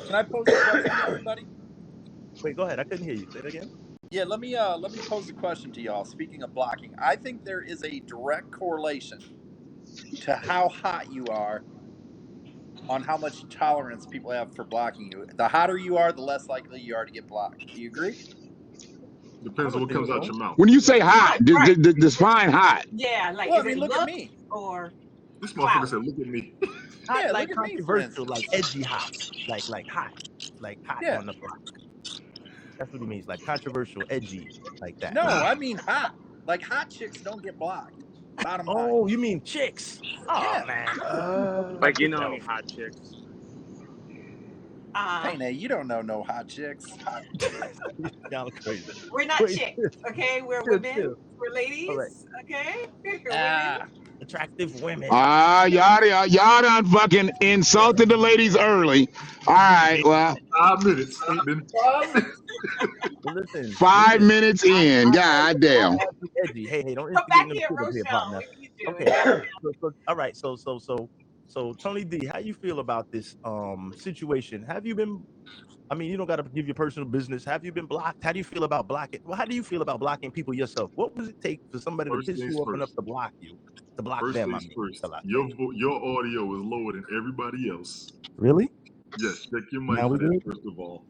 Can I pose a question to everybody? Wait, go ahead. I couldn't hear you. Say it again. Yeah, let me pose a question to y'all. Speaking of blocking, I think there is a direct correlation to how hot you are on how much tolerance people have for blocking you. The hotter you are, the less likely you are to get blocked. Do you agree? Depends on what comes out your mouth. When you say hot, define hot. Yeah, like Well, I is mean, it look at looks me. or This clout? motherfucker said, "Look at me." Hot, Yeah, like look at me, for controversial, instance. like edgy hot, like hot, Yeah. on the block. That's what he means, like controversial, edgy, like that. No, I mean hot. Like hot chicks don't get blocked. Bottom line. Oh, you mean chicks? Oh Yeah. man. Like you know any hot chicks? Hey, Nay, you don't know no hot chicks. Y'all are crazy. We're not Wait, chicks, okay? We're chill, women. chill. We're ladies, All right. okay? We're Ah, women. Attractive women. Y'all done fucking insulted the ladies early. All right, well, 5 minutes. Ain't been 5 minutes. Well, listen, 5 minutes in. God damn. edgy. Hey, don't Come back instigate here, no shit up here, Rochelle. partner. What are you doing? Okay. All right. So Tony D, how you feel about this situation? Have you been? I mean, you don't got to give your personal business. Have you been blocked? How do you feel about blocking? Well, how do you feel about blocking people yourself? What does it take for somebody First to piss things you off enough first. to block you? To block First them, I things mean. first. Your audio is lower than everybody else. Really? Yes, check your mic Now for we that, good? first of all.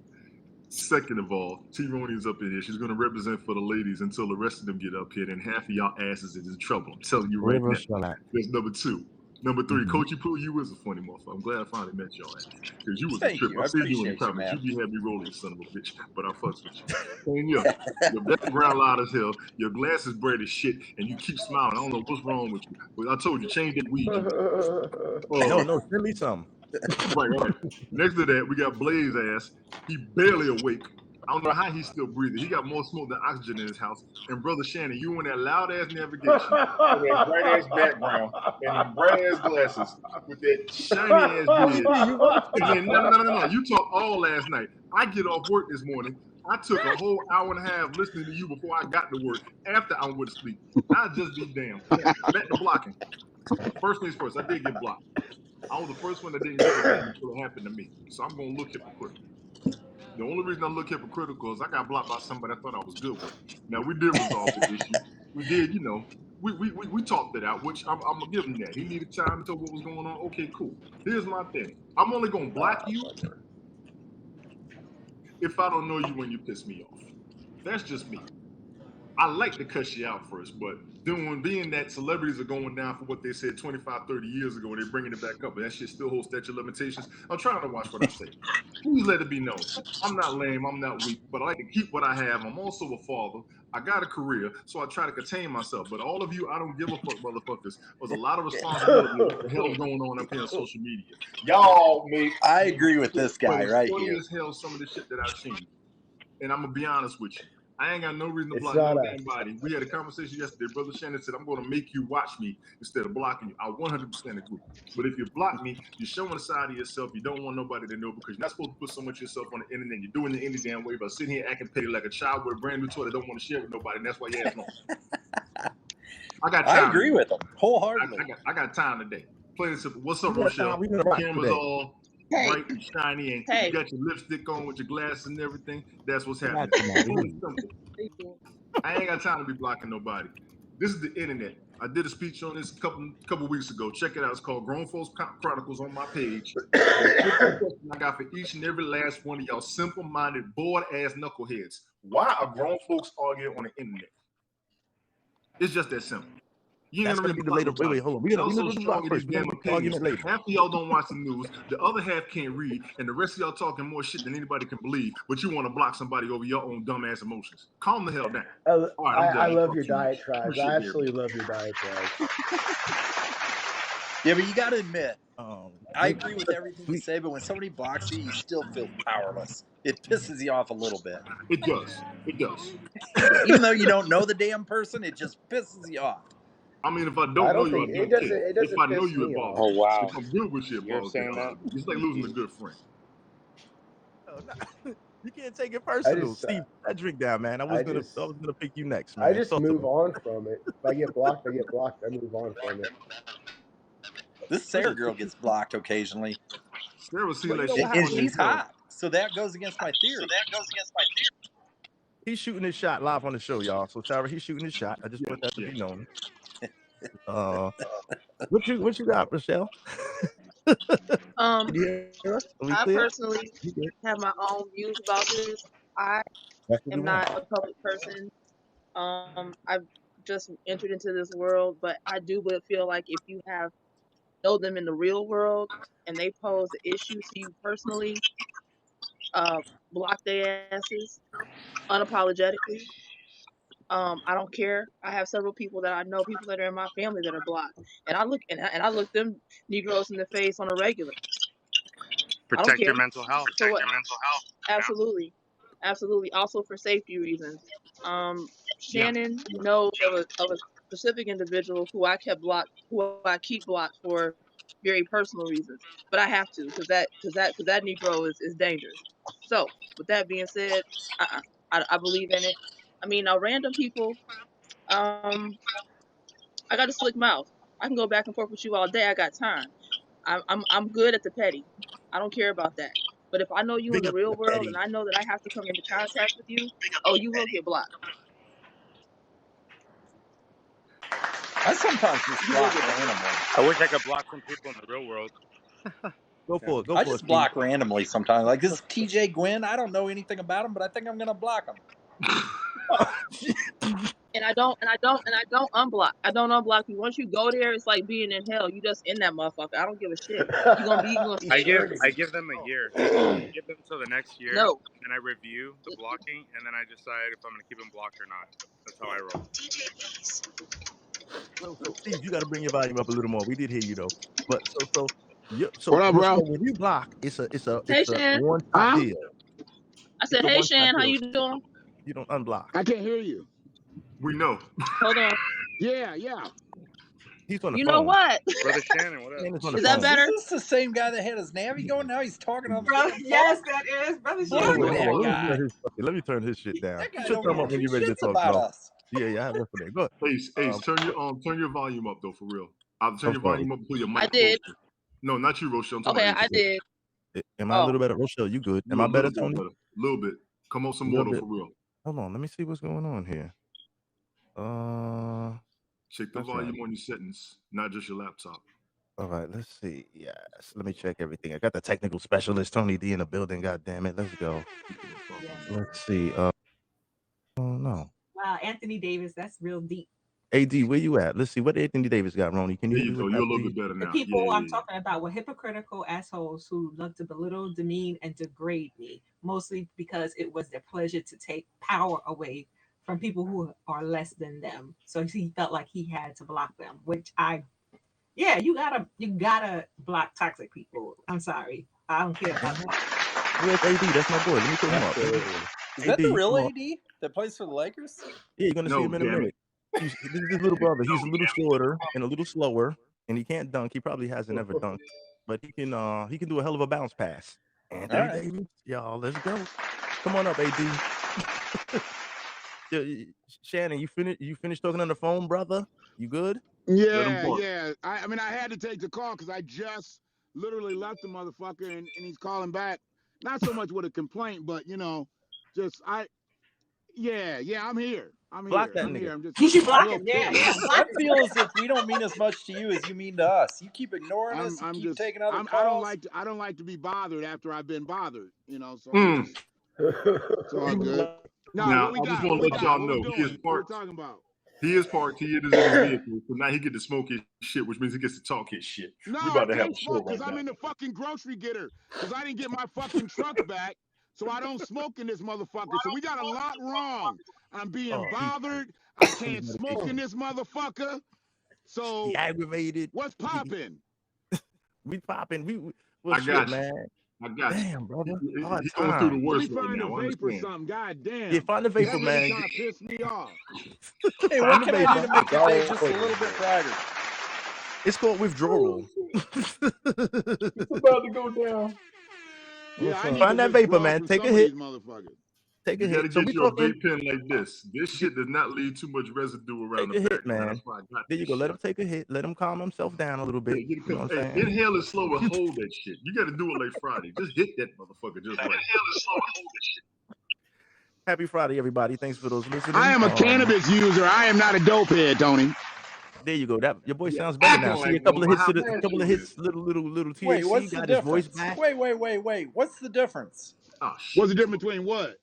Second of all, T-Roney's up in here. She's going to represent for the ladies until the rest of them get up here, and half of y'all asses is in trouble. I'm telling you right now. That's number two. Number three, Coachy Poo, you is a funny motherfucker. I'm glad I finally met your ass. Because you was a trip. I see you in the comments. You be happy rolling, son of a bitch. But I fucks with you. And yeah, your background loud as hell, your glasses bright as shit, and you keep smiling. I don't know what's wrong with you. But I told you, change that weed. No, send me some. Right. Next to that, we got Blaze ass. He barely awake. I don't know how he's still breathing. He got more smoke than oxygen in his house. And Brother Shannon, you in that loud ass navigation, with that bright ass background, and them bright ass glasses, with that shiny ass beard. And then no. You talked all last night. I get off work this morning. I took a whole hour and a half listening to you before I got to work. After I went to sleep, I just be damned. Back to blocking. First things first, I did get blocked. I was the first one that didn't give a damn until it happened to me. So I'm going to look hypocritical. The only reason I look hypocritical is I got blocked by somebody I thought I was good with. Now, we did resolve the issue. We did, we talked it out, which I'm going to give him that. He needed time to tell what was going on. Okay, cool. Here's my thing. I'm only going to block you if I don't know you when you piss me off. That's just me. I like to cuss you out first, but being that celebrities are going down for what they said 25, 30 years ago, they're bringing it back up, and that shit still holds statute of limitations. I'm trying to watch what I say. Please let it be known. I'm not lame, I'm not weak, but I like to keep what I have. I'm also a father. I got a career, so I try to contain myself. But all of you, I don't give a fuck, motherfuckers. There's a lot of responsibility of what the hell's going on up here on social media. Y'all make I agree with this guy right funny here. as hell some of the shit that I've seen. And I'm going to be honest with you. I ain't got no reason to It's block not no a- damn body. We had a conversation yesterday. Brother Shannon said, I'm going to make you watch me instead of blocking you. I 100% agree. But if you block me, you're showing a side of yourself you don't want nobody to know because you're not supposed to put so much of yourself on the internet. You're doing it any damn way by sitting here acting petty like a child with a brand new toy that don't want to share with nobody, and that's why your ass long. I got time. I agree with him wholeheartedly. I got time today. Plain and simple. What's up, We got Rochelle? time. We gonna rock Camera's today. all bright and shiny, and you got your lipstick on with your glasses and everything. That's what's happening. I ain't got time to be blocking nobody. This is the internet. I did a speech on this a couple weeks ago. Check it out. It's called Grown Folks Chronicles on my page. I got for each and every last one of y'all simple-minded, bored-ass knuckleheads. Why are grown folks arguing on the internet? It's just that simple. You ain't gonna be the later. Wait, hold on. We're gonna do the first. We're gonna get the argument later. Half of y'all don't watch the news. The other half can't read, and the rest of y'all talking more shit than anybody can believe. But you want to block somebody over your own dumbass emotions. Calm the hell down. All right, I love your diatribes. I absolutely love your diatribes. Yeah, but you got to admit, I agree with everything you say, but when somebody blocks you, you still feel powerless. It pisses you off a little bit. It does. It does. Even though you don't know the damn person, it just pisses you off. I mean, if I don't know you, I don't care. If I know you, it bothers me. Oh, wow. If I'm good with you, it You're bothers me. saying that? It's like losing a good friend. You can't take it personal. Steve, that drink down, man. I was gonna pick you next, man. I just move on from it. If I get blocked, I get blocked. I move on from it. This Sarah girl gets blocked occasionally. Sarah seems like And, she's and on she's herself. hot, so that goes against my theory. He's shooting his shot live on the show, y'all. So Sarah, he's shooting his shot. I just want that to be known. What you got, Rochelle? Can you hear us? Are we I clear? personally You good? have my own views about this. I That's what we am want. not a public person. I've just entered into this world, but I do feel like if you know them in the real world and they pose an issue to you personally, block their asses unapologetically. I don't care. I have several people that I know, people that are in my family that are blocked, and I look them Negroes in the face on a regular. I don't Protect your care. mental health. So what? Absolutely, absolutely. Also for safety reasons. Shannon knows of a specific individual who I keep blocked for very personal reasons, but I have to because that Negro is dangerous. So with that being said, I believe in it. I mean, now random people. I got a slick mouth. I can go back and forth with you all day. I got time. I'm good at the petty. I don't care about that. But if I know you in Big the up real the world petty. and I know that I have to come into contact with you, oh, you will get blocked. I sometimes just block randomly. I wish I could block some people in the real world. Go for it. Go I for it. just block randomly sometimes. Like this TJ Gwynn, I don't know anything about him, but I think I'm gonna block him. And I don't unblock. I don't unblock you. Once you go there, it's like being in hell. You just in that motherfucker. I don't give a shit. You gonna I give them a year. I give them till the next year. No. And I review the blocking, and then I decide if I'm gonna keep them blocked or not. That's how I roll. So Steve, you got to bring your volume up a little more. We did hear you though. But so What up, bro? when you block, it's a Hey, Shan. one-shot deal. I said, It's a hey one-shot Shan, how deal. you doing? You don't unblock. I can't hear you. We know. Hold on. Yeah. He's on the You phone. know what? Brother Shannon, what up? Shannon is on the Is that phone. better? Is this the same guy that had his Navy going? Now he's talking on the Brother, phone? yes, that is. Brother Block Shannon. Wait, that hold on. guy. Let me turn his shit down. That guy Shut don't them give up when two you're ready to shits talk, about bro. us. Yeah, I have that for that. Go ahead. Ace, turn your volume up though, for real. I'll turn I'm your sorry. volume up and pull your mic I did. closer. No, not you, Rochelle. I'm talking Okay, about I Ace. did. Am I a little better? Rochelle, you good? Am I better, Tony? A little bit. Come on, some Little more though, bit. for real. Hold on. Let me see what's going on here. Check the That's volume right. on your settings, not just your laptop. All right, let's see. Yes, let me check everything. I got the technical specialist Tony D in the building. God damn it, let's go. Let's see. Oh no. Wow, Anthony Davis, that's real deep. AD, where you at? Let's see what Anthony Davis got, Ronnie. Can you There hit you me go. with You're a that, little please? bit better The now. people Yeah. I'm talking about were hypocritical assholes who love to belittle, demean, and degrade me, mostly because it was their pleasure to take power away from people who are less than them. So he felt like he had to block them, which you gotta block toxic people. I'm sorry. I don't care about that. Where's AD? That's my boy. Let me put him up. Is that the AD, real come on. AD that plays for the Lakers? Yeah, you're gonna see No, him in a damn it. minute. This is his little brother. He's a little shorter and a little slower, and he can't dunk. He probably hasn't ever dunked, but he can do a hell of a bounce pass. Anthony All right. Davis, y'all, let's go. Come on up, AD. Shannon, you finished talking on the phone, brother? You good? Yeah. I mean, I had to take the call because I just literally left the motherfucker and he's calling back. Not so much with a complaint, but I'm here. Block that I'm nigga. here. I'm just You should block real him. Yeah, pissed. yeah. I feel as if we don't mean as much to you as you mean to us. You keep ignoring us. You keep taking other calls. I don't like to be bothered after I've been bothered, so Mm. it's all good. Now, what we I just got? want to let y'all What know we he doing? is What we parked. talking about? He is parked. He is in his vehicle, so now he get to smoke his shit, which means he gets to talk his shit. No, we about I to have can't a show smoke right because I'm now. in the fucking grocery getter because I didn't get my fucking truck back, so I don't smoke in this motherfucker. So we got a lot wrong. I'm being bothered. I can't smoke in this motherfucker. So He aggravated. what's popping? We popping. I got you. man. I got you. Damn, brother. He's Hard going through the time. worst Let me right find now. a I vape or understand. something. God damn. Yeah, find the vapor, That man. really trying to piss me off. Hey, Find what the can I do vapor. to make your day just a little bit brighter? It's called withdrawal. It's about to go down. Yeah, I need Find to that vapor, withdraw man. from Take some a of hit. these motherfuckers. Take a You gotta hit. So get we you a talking. vape pen like this. This shit does not leave too much residue around Take the a back, hit, man. That's why I got There you this go. Let shit. him take a hit. Let him calm himself down a little bit. Yeah, You know what I'm hey, saying? inhale it slow and hold that shit. You got to do it like Friday. Just hit that motherfucker just right. Inhale it slow and hold that shit. Happy Friday, everybody. Thanks for those listening. I am a cannabis user. I am not a dope head, Tony. There you go. That your boy sounds better now. See, a couple of hits to the little THC Wait, what's the got his voice difference? back. Wait. What's the difference? Oh, What's the difference between what?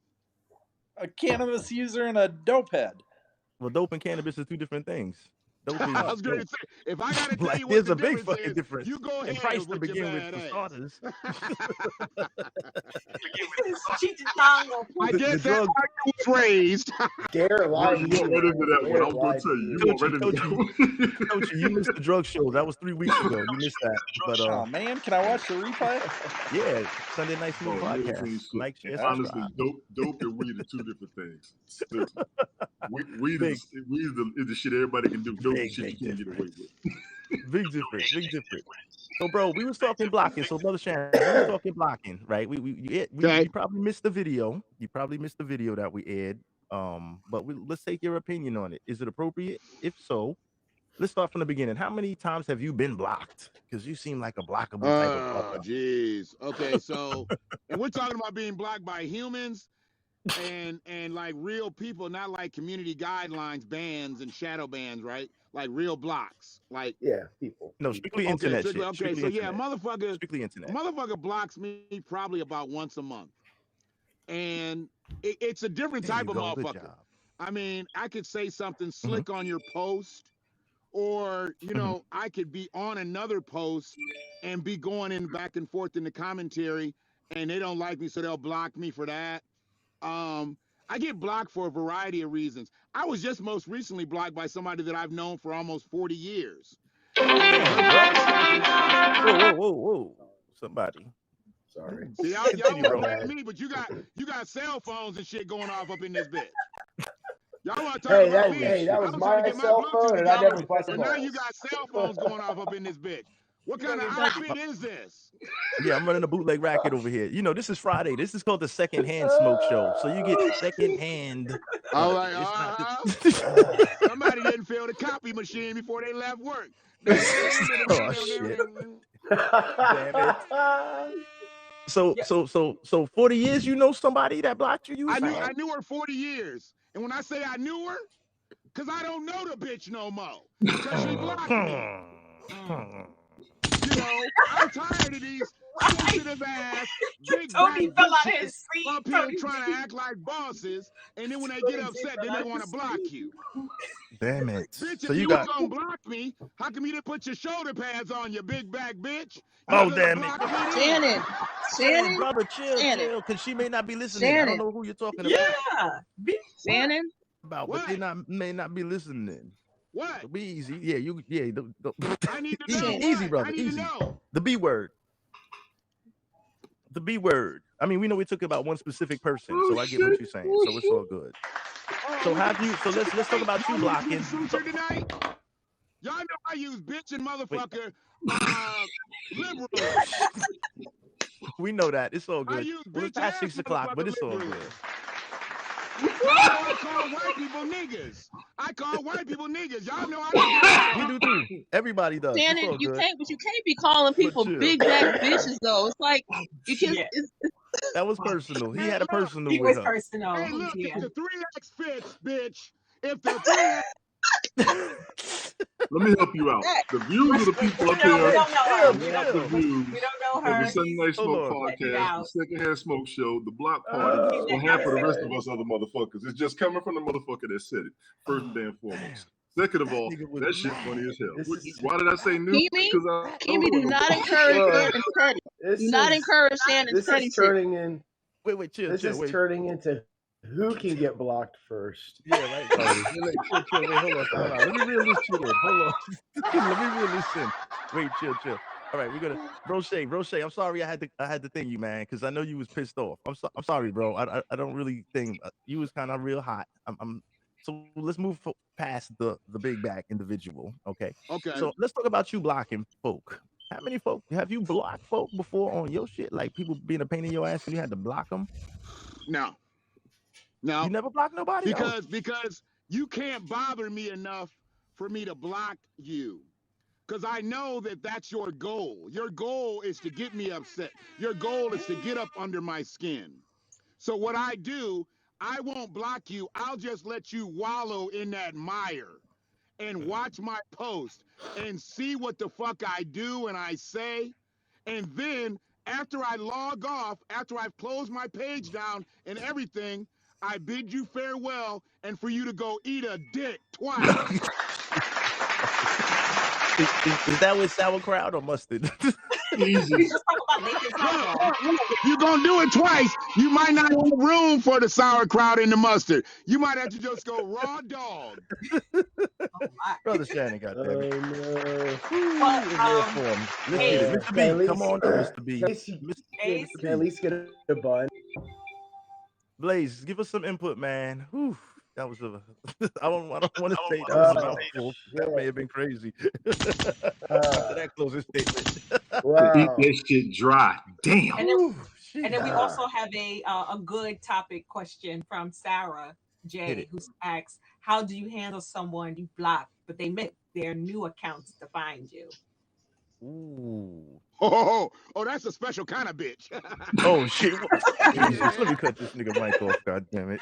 A cannabis user and a dope head. Well, dope and cannabis are two different things. Dope is I was going to dope. say, if I got to tell Like, you what there's the a big difference fucking is, difference. you go ahead And price to with your begin with bad for ass. starters. I guess that's how you was raised. Dare lie. You won't right into that one. I was going to tell you. You won't right into that one. Coach, you missed the drug show. That was 3 weeks ago. You missed that. But Oh man, can I watch the replay? yeah, Sunday Night Smooth Oh, podcast. Like, share, honestly, subscribe. dope and weed are two different things. Seriously. Weed is the shit everybody can do. Dope is shit you can't get away with. Big difference. So, bro, we was talking blocking. So, Brother Sharon, we was talking blocking, right? You probably missed the video. You probably missed the video that we aired. But let's take your opinion on it. Is it appropriate? If so, let's start from the beginning. How many times have you been blocked? Because you seem like a blockable type of Oh, jeez. Okay, so, and we're talking about being blocked by humans and like real people, not like community guidelines, bans and shadow bans, right? Like real blocks. Like, yeah, people. No, strictly internet shit. Okay, Strictly so internet. yeah, motherfucker. Strictly internet. Motherfucker blocks me probably about once a month. And it's a different There type you of go. Good motherfucker. job. I mean, I could say something slick on your post, or, you know, I could be on another post and be going in back and forth in the commentary, and they don't like me, so they'll block me for that. I get blocked for a variety of reasons. I was just most recently blocked by somebody that I've known for almost 40 years. Whoa. Somebody. Sorry. See, y'all want to me, but you got cell phones and shit going off up in this bitch. Y'all want to talk about me? Hey, that was my cell phone, and I never busted And now balls. you got cell phones going off up in this bitch. What kind of outfit is this? Yeah, I'm running a bootleg racket over here. You know, this is Friday. This is called the secondhand smoke show. So you get secondhand. All right, somebody didn't fill the copy machine before they left work. Oh shit! Damn it. So 40 years, you know somebody that blocked you? I knew her 40 years. And when I say I knew her, because I don't know the bitch no more. Because she blocked me. You know, I'm tired of these sensitive ass, big black bitches up here trying to act like bosses, and then when they get upset, then they want to block you. Damn it. Bitch, So if you was got gonna block me, how come you didn't put your shoulder pads on, you big back bitch? Oh, damn it. Shannon, brother, chill, because she may not be listening. I don't know who you're talking about. Yeah. Shannon. But they may not be listening. What? So be easy. Yeah, I need to know. Easy, brother. I need Easy. to know. The B word. The B word. I mean, we know we took about one specific person, so I get what you're saying. So it's all good. So let's talk about you blocking. Tonight? Y'all know I use bitch and motherfucker liberal. We know that. It's all good. Well, it's past 6 o'clock, but it's all good. I call white people niggas. Y'all know I don't. We do too. Everybody does. Shannon, you can't be calling people big back bitches though. It's like you can. That was personal. He had a personal. It with was her. personal. Hey, look, if the 3X fits, bitch. If the 3X. Let me help you out. The views of the people up here are not the views of the Sunday Night Smoke podcast, the Secondhand Smoke Show, the Block Party, and half of the rest of us other motherfuckers. It's just coming from the motherfucker that said it, first and damn foremost. Second of all, that shit funny as hell. Why did I say new? Kimi, do not encourage Shannon Teddy. Do not encourage Shannon Teddy. This is turning in. Wait, chill. This is turning into who can get blocked first. Yeah, right. Wait, hold on. Let me reel this shit in. Hold on. Let me reel this in. Wait, chill. All right, we're gonna Roche. I'm sorry I had to thing you, man, because I know you was pissed off. I'm sorry, bro. I don't really think you was kind of real hot. So let's move past the big back individual. Okay. So let's talk about you blocking folk. How many folk have you blocked folk before on your shit? Like people being a pain in your ass and you had to block them? No. No, You never block nobody? Oh, because you can't bother me enough for me to block you. Because I know that that's your goal. Your goal is to get me upset. Your goal is to get up under my skin. So what I do, I won't block you. I'll just let you wallow in that mire and watch my post and see what the fuck I do and I say. And then after I log off, after I've closed my page down and everything, I bid you farewell and for you to go eat a dick twice. is that with sauerkraut or mustard? Easy. Let's talk about Nathan's hot dog. You're gonna do it twice. You might not have room for the sauerkraut and the mustard. You might have to just go raw dog. Oh, my. Brother Shannon, Oh goddammit. no. But, In rare form. Let's hey, get it. Can Mr. at B, come least, on up, Mr. B. Can at least, Ace, can at least get a bun. Blaze, give us some input, man. Whew, that was a. I don't want to say that was a mouthful. That may have been crazy. After that closing statement. Wow. Eat that shit dry. Damn. and then, Whew, and then we Ah. also have a good topic question from Sarah Hit J, it. who asks, "How do you handle someone you block, but they make their new accounts to find you?" Ooh. Oh, that's a special kind of bitch. Oh shit! Jesus, let me cut this nigga mic off. God damn it!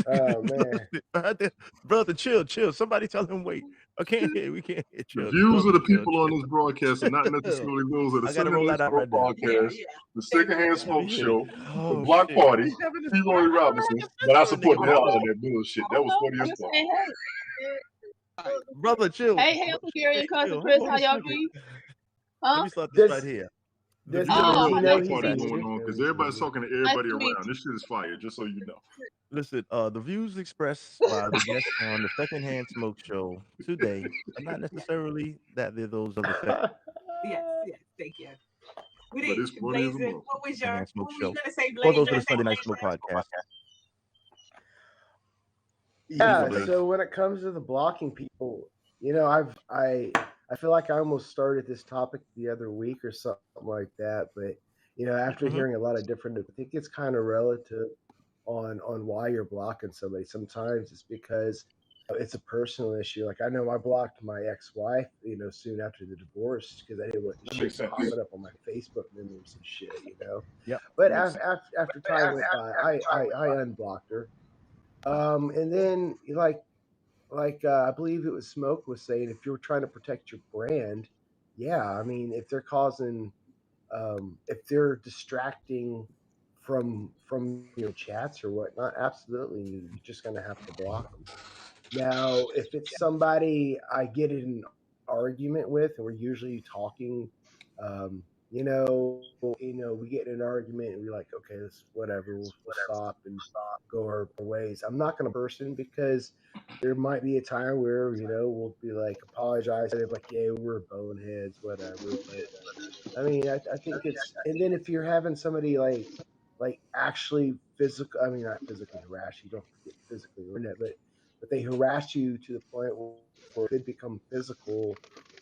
Oh man. Brother, chill. Somebody tell him wait. I can't hear. We can't hear. The Chill. views Brother, of the chill, people on chill. this broadcast are not necessarily those of the I gotta roll Secondhand that out Smoke right now. Podcast, the Secondhand Smoke Hit it. Show, the Oh Block shit! Party, He's having this P. Roy Robinson. But I support the hell out of that bullshit. That was funny as Just fuck. saying, hey. Brother, chill. Hey, Uncle Gary and Cousin Chill. Chris, Hold how on a y'all second. be? Let Huh? me start this Does- right here. The does views Oh, There's he a know block he's party in going you? on because everybody's talking to everybody Nice to meet around. This shit is fire, just so you know. Listen, the views expressed by the guests on the Secondhand Smoke Show today are not necessarily that they're those of the Yes, thank you. We But did, it's funny as a Blazen. motherfucker. What was Secondhand Smoke you Show. gonna say, For those of Blazen? the Sunday Night Smoke Podcast. Yeah, Blaze. so when it comes to the blocking people, you know, I feel like I almost started this topic the other week or something like that, but you know, after Mhm. hearing a lot of different, I think it's kind of relative on why you're blocking somebody. Sometimes it's because it's a personal issue. Like I know I blocked my ex-wife, you know, soon after the divorce because I didn't want the That shit makes sense. popping up on my Facebook memories and shit, you know. Yep. But Makes sense. after time went by, I unblocked her. And then I believe it was Smoke was saying, if you're trying to protect your brand, yeah, I mean, if they're causing, if they're distracting from your chats or whatnot, absolutely, you're just gonna have to block them. Now, if it's somebody I get in an argument with, and we're usually talking, you know, we get in an argument and we're like, okay, this whatever, we'll stop and go our ways. I'm not going to person because there might be a time where we'll be like apologize and like, yeah, we're boneheads, whatever. But I mean, I think it's, and then if you're having somebody like actually physical, I mean, not physically harass you, don't get physically ruin it, but they harass you to the point where it could become physical,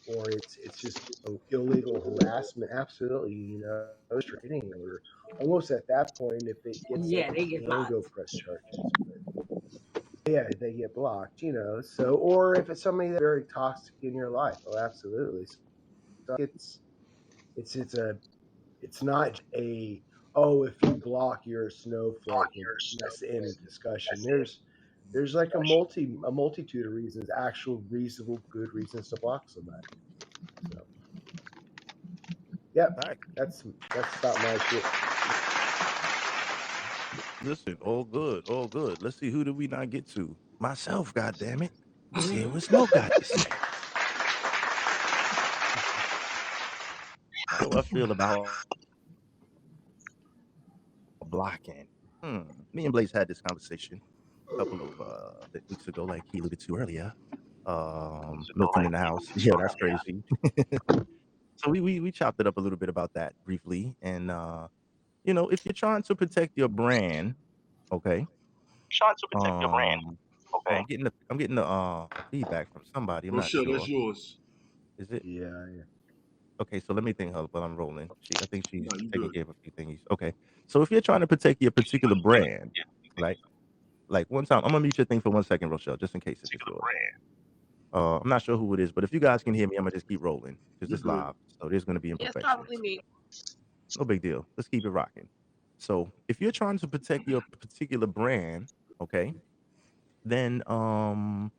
or it's just illegal harassment. Absolutely, restraining order. Almost at that point, if it gets Yeah, they get blocked. go press charges. But yeah, they get blocked. So or if it's somebody that's very toxic in your life, oh, absolutely. So it's not a if you block, you're a snowflake. That's the end of the discussion. There's like a multitude of reasons, actual reasonable, good reasons to block somebody. So, yep, All right. that's about my shit. Listen, all good. Let's see, who did we not get to? Myself, goddammit. Let's hear what Smoke got to say. How do I feel about blocking? Me and Blaze had this conversation a couple of weeks ago, like he alluded to earlier. Milton in the house. Yeah, that's crazy. So we chopped it up a little bit about that briefly. And if you're trying to protect your brand, okay. I'm getting the feedback from somebody. I'm Oh not shit, sure. that's yours. Is it? Yeah. Okay, so let me think while I'm rolling. I think she's No, you taking good. care of a few things. Okay, so if you're trying to protect your particular brand, right? Like one time, I'm gonna mute your thing for 1 second, Rochelle, just in case it's yours. I'm not sure who it is, but if you guys can hear me, I'm gonna just keep rolling because it's live. So there's gonna be Yes, imperfections. probably me. No big deal. Let's keep it rocking. So if you're trying to protect your particular brand, okay, then I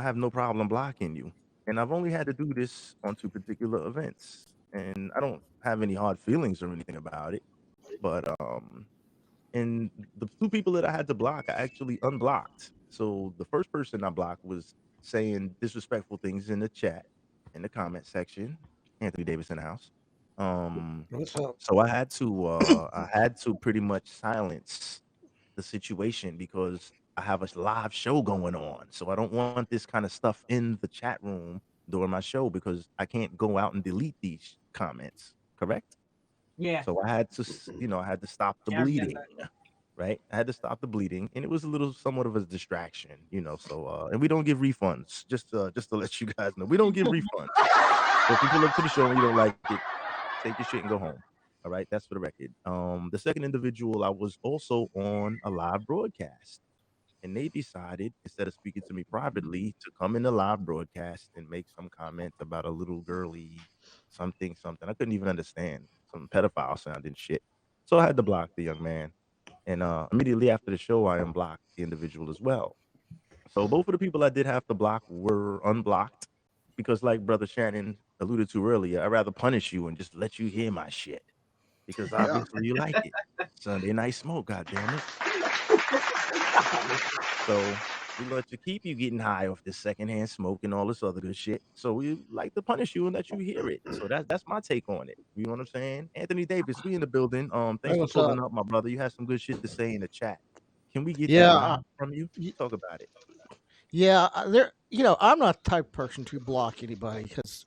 have no problem blocking you. And I've only had to do this on 2 particular events. And I don't have any hard feelings or anything about it. But and the 2 people that I had to block, I actually unblocked. So the first person I blocked was saying disrespectful things in the chat, in the comment section. Anthony Davis in the house. What's up? So I had to pretty much silence the situation because I have a live show going on. So I don't want this kind of stuff in the chat room during my show because I can't go out and delete these comments. Correct? Yeah. So I had to, I had to stop the bleeding. Right? I had to stop the bleeding, and it was somewhat of a distraction, So and we don't give refunds. Just to let you guys know, we don't give refunds. So if you pull up to the show and you don't like it, take your shit and go home. All right, that's for the record. The second individual, I was also on a live broadcast, and they decided, instead of speaking to me privately, to come in the live broadcast and make some comment about a little girly something. I couldn't even understand, some pedophile sounding shit. So I had to block the young man. And immediately after the show, I unblocked the individual as well. So both of the people I did have to block were unblocked because, like Brother Shannon alluded to earlier, I'd rather punish you and just let you hear my shit because obviously you like it. Sunday night smoke, goddammit. So we let you keep you getting high off this secondhand smoke and all this other good shit. So we like to punish you and let you hear it. So that's my take on it. You know what I'm saying? Anthony Davis, we in the building. Thanks for pulling up, my brother. You had some good shit to say in the chat. Can we get that live from you? Talk about it. Yeah, I'm not the type of person to block anybody because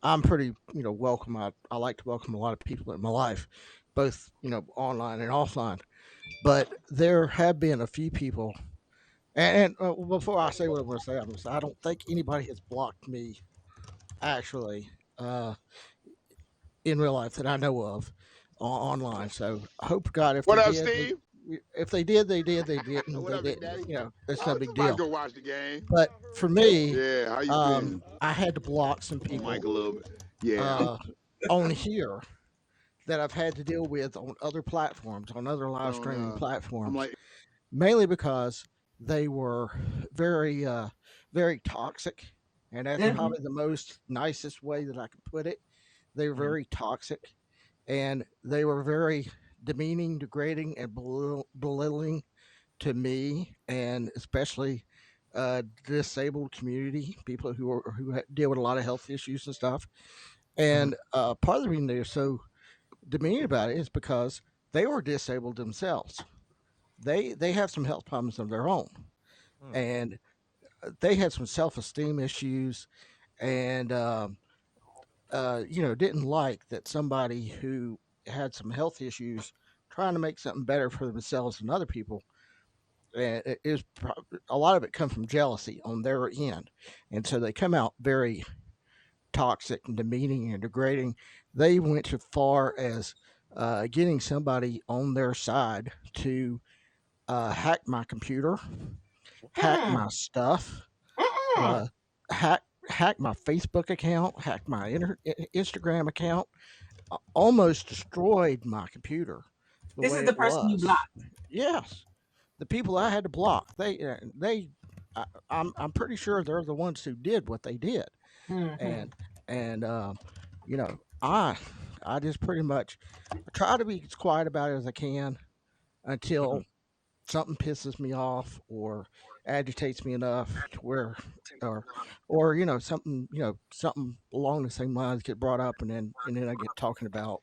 I'm pretty, welcome. I like to welcome a lot of people in my life, both, online and offline. But there have been a few people, and before I say what I'm going to say, I don't think anybody has blocked me, actually, in real life that I know of, online. So I hope to God if What they up, did, Steve? if they did, they did. They didn't, What they up, Big didn't. Daddy? It's no big Somebody deal. go watch the game. But for me, Yeah, how you been? I had to block some Oh, people Mike a little bit. Yeah. on here that I've had to deal with on other platforms, on other live Don't, streaming I'm platforms, like, mainly because they were very, very toxic, and that's probably the most nicest way that I could put it. They were very toxic, and they were very demeaning, degrading, and belittling to me, and especially disabled community, people who deal with a lot of health issues and stuff. And part of the reason they're so demeaning about it is because they were disabled themselves. They have some health problems of their own, and they had some self-esteem issues, and didn't like that somebody who had some health issues trying to make something better for themselves and other people. And it is a lot of it comes from jealousy on their end, and so they come out very toxic and demeaning and degrading. They went so far as getting somebody on their side to hack my computer, hack my stuff, hack my Facebook account, hack my Instagram account, almost destroyed my computer. This is the person you blocked. Yes, the people I had to block. I'm pretty sure they're the ones who did what they did, and I just pretty much try to be as quiet about it as I can until something pisses me off or agitates me enough to where, or something along the same lines get brought up, and then I get talking about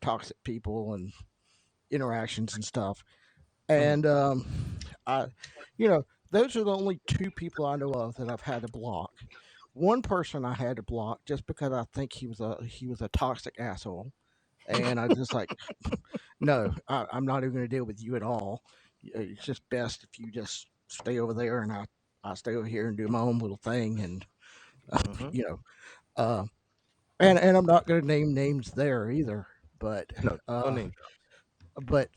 toxic people and interactions and stuff. And I those are the only 2 people I know of that I've had to block. One person I had to block just because I think he was a toxic asshole, and I just like, no, I'm not even going to deal with you at all. It's just best if you just stay over there, and I stay over here and do my own little thing, and and I'm not going to name names there either, but No name. but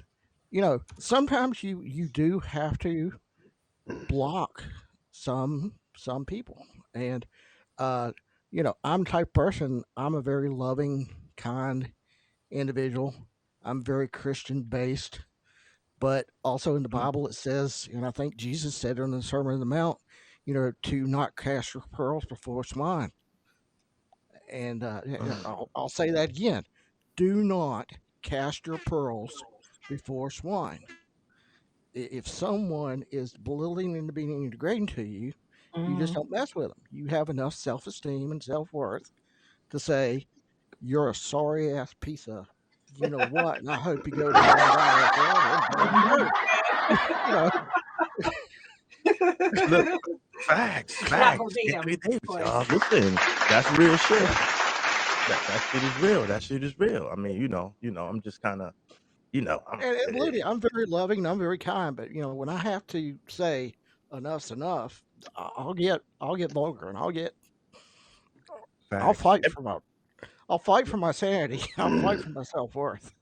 sometimes you do have to block some people, and I'm the type of person. I'm a very loving, kind individual. I'm very Christian based, but also in the Bible it says, and I think Jesus said it in the Sermon on the Mount, to not cast your pearls before swine. And I'll say that again: do not cast your pearls before swine. If someone is belittling and being degrading to you, you just don't mess with them. You have enough self-esteem and self-worth to say you're a sorry ass piece of you know what, and I hope you go to hell and die forever. Look, facts. Anthony Davis, y'all. Listen, that's real shit. That shit is real. That shit is real. I mean, I'm just kind of, And believe me, I'm very loving and I'm very kind, but when I have to say enough's enough, I'll get vulgar and I'll fight for my sanity. I'll fight for my self-worth.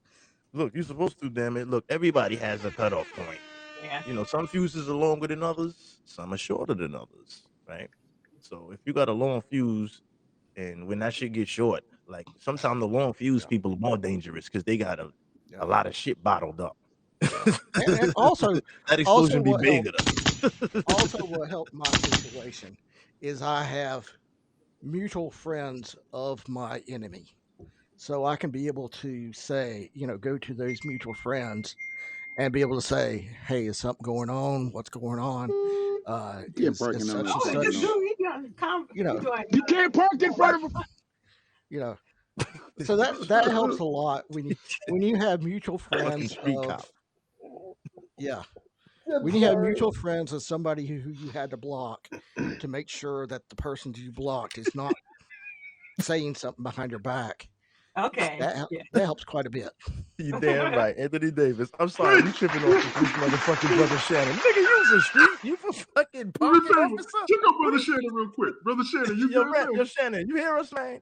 Look, you're supposed to, damn it. Look, everybody has a cutoff point. Yeah. Some fuses are longer than others, some are shorter than others, right? So if you got a long fuse and when that shit gets short, like sometimes the long fuse people are more dangerous because they got a lot of shit bottled up. And also, that explosion be what bigger. also, what helped my situation is I have mutual friends of my enemy. So I can be able to say, go to those mutual friends and be able to say, hey, is something going on? What's going on? Is such and such, you can't park in front of a, so that helps a lot when you have mutual friends of, when you have mutual friends of somebody who you had to block to make sure that the person you blocked is not saying something behind your back. Okay. That helps quite a bit. You damn right, Anthony Davis. I'm sorry, you tripping off this motherfucking Brother Shannon. Nigga, you's a street. You a fucking parking officer. Check out Brother Shannon real quick. Brother Shannon, you Yo, Shannon, you hear us, man?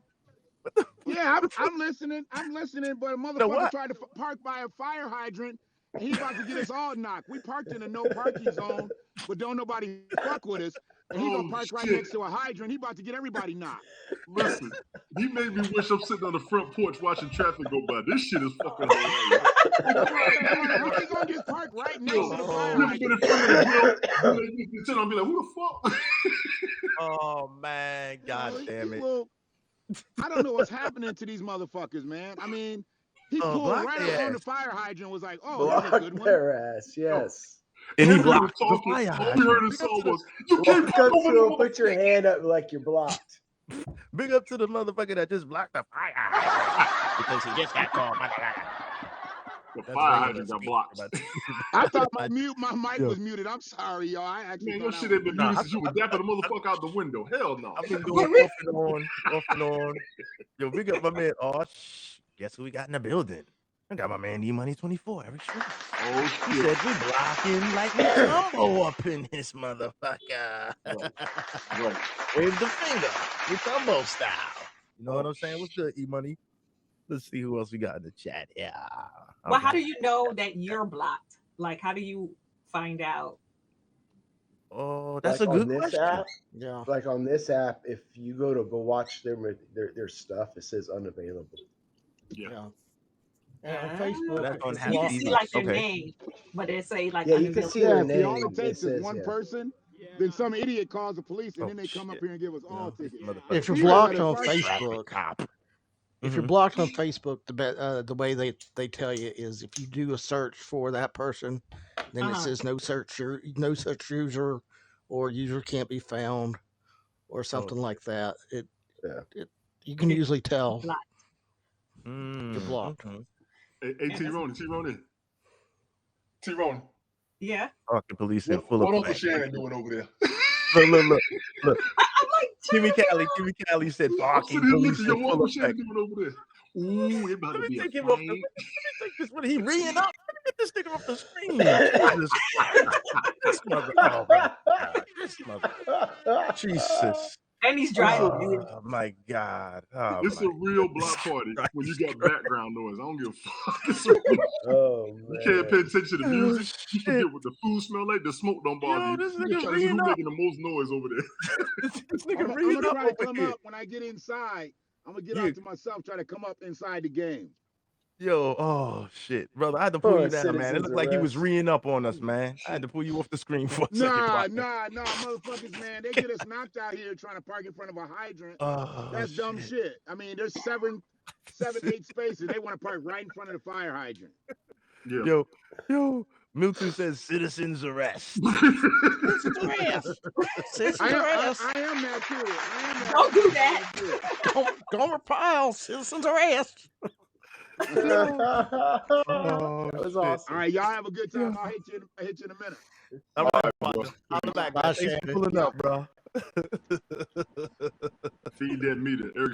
Yeah, I'm listening. But a motherfucker tried to park by a fire hydrant, and he about to get us all knocked. We parked in a no parking zone, but don't nobody fuck with us. And he gonna park right next to a hydrant. He about to get everybody knocked. Listen, he made me wish I'm sitting on the front porch watching traffic go by. This shit is fucking hilarious. How you gonna just park right next to the fire hydrant? I'll be like, who the fuck? Oh man, god damn it. I don't know what's happening to these motherfuckers, man. I mean, he pulled right up on the fire hydrant, was like, "Oh, that's a good one." Their ass, yes. And he blocked the fire fire hydrant. All we heard his song was, "You can't Walk up to him, put your hand up like you're blocked." Big up to the motherfucker that just blocked the fire hydrant because he just got called. The fire hydrant got blocked. I thought my mic was muted. I'm sorry, y'all. I actually your shit ain't been muted since you were dapping the motherfucker out the window. Hell no. I've been going off and on. Yo, big up my man. Oh, guess who we got in the building? I got my man E-Money 24. Eric Schwartz. Oh, he said we blocking like we Tumbo up in this motherfucker. Right. Wave the finger with Tumbo style. You know what I'm saying? What's good, E-Money? Let's see who else we got in the chat. Yeah. Well, how do you know that you're blocked? Like, how do you find out? Oh, that's a good question. App, yeah. Like on this app, if you go watch their stuff, it says unavailable. Yeah. And on Facebook, you can see like their name, but they say like you can see their name. If all it takes is one person, then some idiot calls the police, and then they come up here and give us all tickets. If you're blocked on Facebook, if you're blocked on Facebook, the way they tell you is if you do a search for that person, then it says no such user, or user can't be found, or something like that. You can usually tell you're blocked. Hey, T-Ronnie. Yeah. Fucking police in full of. What Uncle Shannon doing over there? Look. I'm like, Kimmy Callie said barking police in full Uncle effect. Shannon doing over there? Ooh, it about to be a fight. Let me take this one. He reading up. Let me get this nigga off the screen. This mother. Oh my God. This mother. Jesus. And he's driving. Oh my God. It's a real block party when you got background noise. I don't give a fuck. It's a real Oh You can't pay man. attention to the music. You forget what the food smell like. The smoke don't bother Yo, you. this You nigga just trying to see reading who up. making the most noise over there. This I'm nigga reading gonna up try to over come here. up when I get inside. I'm gonna get Yeah. out to myself, try to come up inside the game. Yo, oh shit, brother, I had to pull you down, man. It Citizens looked like you was arrest. reading up on us, man. I had to pull you off the screen for a second. Nah, partner. motherfuckers, man. They get us knocked out here trying to park in front of a hydrant. Oh, That's dumb shit. I mean, there's seven, 8 spaces. They want to park right in front of the fire hydrant. Yeah. Yo, Milton says citizens arrest. Citizens arrest. Citizens arrest. I am that too. I am that. Don't do that. Gomer Pyle, citizens arrest. That was shit. awesome. All right, y'all have a good time. I'll hit you in a minute. All right, partner. I'll be back. Bye, Thanks for Shannon. pulling up, bro. Feed that meter. Eric